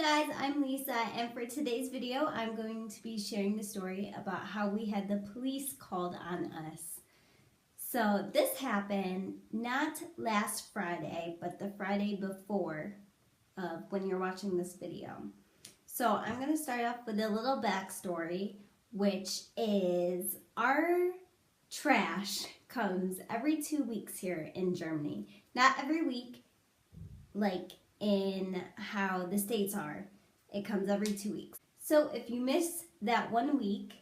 guys, I'm Lisa, and for today's video I'm going to be sharing the story about how we had the police called on us. So this happened not last Friday, but the Friday before when you're watching this video. So I'm going to start off with a little backstory, which is our trash comes every 2 weeks here in Germany. Not every week, like in how the States are. It comes every 2 weeks. So if you miss that 1 week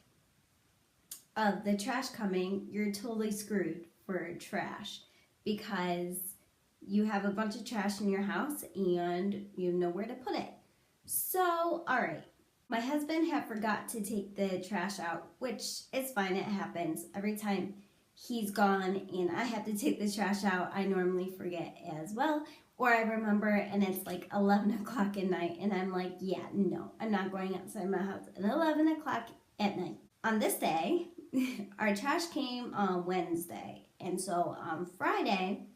of the trash coming, you're totally screwed for trash because you have a bunch of trash in your house and you have nowhere to put it. So, alright, my husband had forgot to take the trash out, which is fine, it happens. Every time he's gone and I have to take the trash out, I normally forget as well. Or I remember and it's like 11 o'clock at night and I'm like, yeah, no, I'm not going outside my house at 11 o'clock at night. On this day, our trash came on Wednesday. And so on Friday,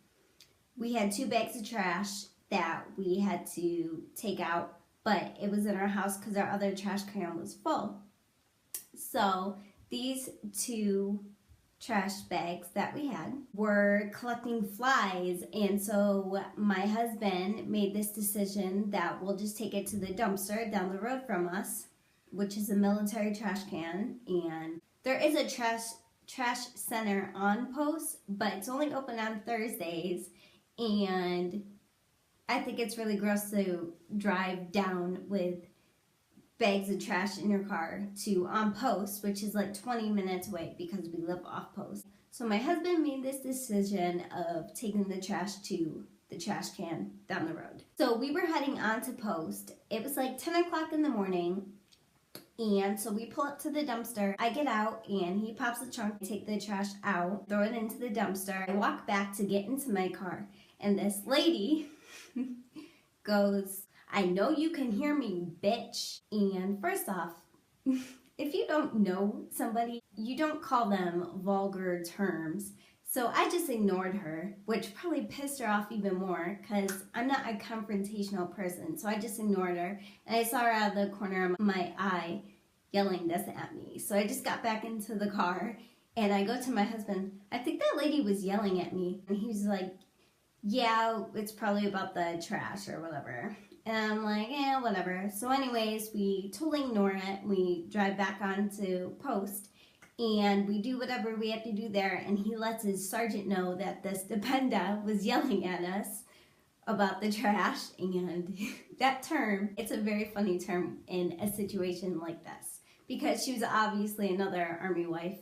we had 2 bags of trash that we had to take out, but it was in our house because our other trash can was full. So these 2 trash bags that we had were collecting flies, and so my husband made this decision that we'll just take it to the dumpster down the road from us, which is a military trash can. And there is a trash center on post, but it's only open on Thursdays, and I think it's really gross to drive down with bags of trash in your car to on post, which is like 20 minutes away because we live off post. So my husband made this decision of taking the trash to the trash can down the road. So we were heading on to post. It was like 10 o'clock in the morning. And so we pull up to the dumpster. I get out and he pops the trunk, take the trash out, throw it into the dumpster. I walk back to get into my car. And this lady goes, "I know you can hear me, bitch." And first off, if you don't know somebody, you don't call them vulgar terms. So I just ignored her, which probably pissed her off even more because I'm not a confrontational person. So I just ignored her, and I saw her out of the corner of my eye yelling this at me. So I just got back into the car and I go to my husband, "I think that lady was yelling at me." And he was like, "Yeah, it's probably about the trash or whatever." And I'm like, yeah, whatever. So anyways, we totally ignore it. We drive back on to post and we do whatever we have to do there. And he lets his sergeant know that this dependa was yelling at us about the trash. And that term, it's a very funny term in a situation like this, because she was obviously another army wife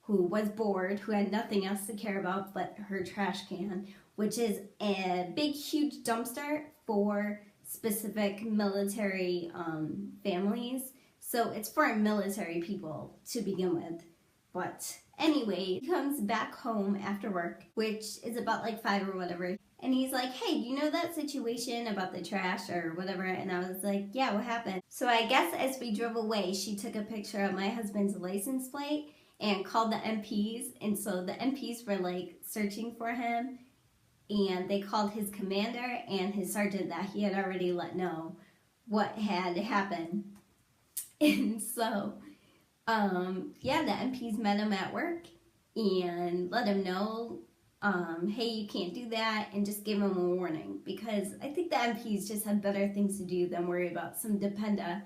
who was bored, who had nothing else to care about but her trash can, which is a big, huge dumpster for specific military families. So it's for military people to begin with. But anyway, he comes back home after work, which is about like 5 or whatever. And he's like, "Hey, do you know that situation about the trash or whatever?" And I was like, "Yeah, what happened?" So I guess as we drove away, she took a picture of my husband's license plate and called the MPs. And so the MPs were like searching for him. And they called his commander and his sergeant that he had already let know what had happened. And so, yeah, the MPs met him at work and let him know, hey, you can't do that, and just gave him a warning. Because I think the MPs just have better things to do than worry about some dependa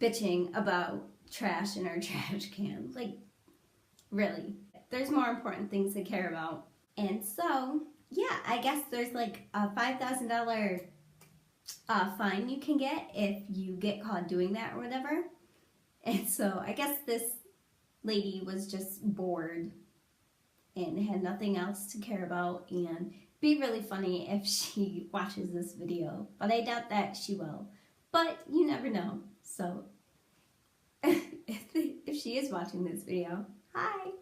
bitching about trash in our trash can. Like, really, there's more important things to care about. And so, yeah, I guess there's like a $5,000 fine you can get if you get caught doing that or whatever. And so I guess this lady was just bored and had nothing else to care about, and it'd be really funny if she watches this video, but I doubt that she will. But you never know. So if she is watching this video, hi.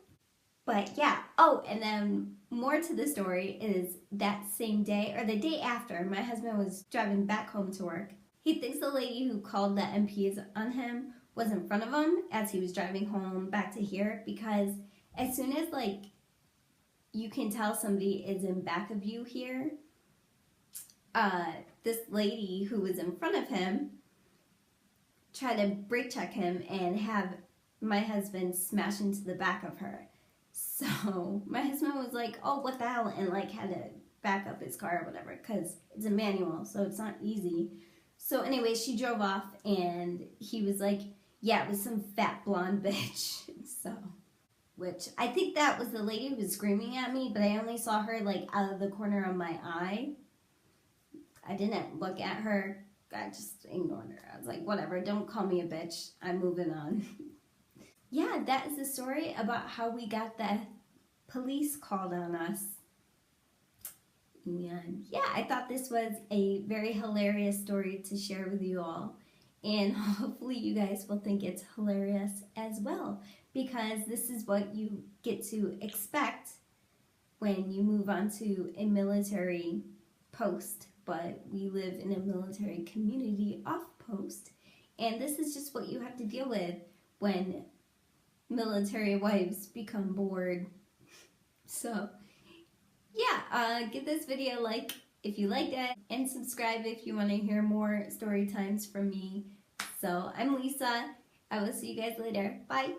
But yeah, oh, and then more to the story is that same day, or the day after, my husband was driving back home to work. He thinks the lady who called the MPs on him was in front of him as he was driving home back to here, because as soon as like you can tell somebody is in back of you here, this lady who was in front of him try to brake check him and have my husband smash into the back of her. So my husband was like, oh, what the hell, and like had to back up his car or whatever because it's a manual, so it's not easy. So anyway, she drove off and he was like, yeah, it was some fat blonde bitch. So, which I think that was the lady who was screaming at me, but I only saw her like out of the corner of my eye. I didn't look at her. I just ignored her. I was like, whatever, don't call me a bitch. I'm moving on. Yeah, that is the story about how we got the police called on us. And yeah, I thought this was a very hilarious story to share with you all. And hopefully you guys will think it's hilarious as well, because this is what you get to expect when you move on to a military post. But we live in a military community off post, and this is just what you have to deal with when military wives become bored. So yeah, give this video a like if you liked it, and subscribe if you want to hear more story times from me. So I'm Lisa. I will see you guys later. Bye.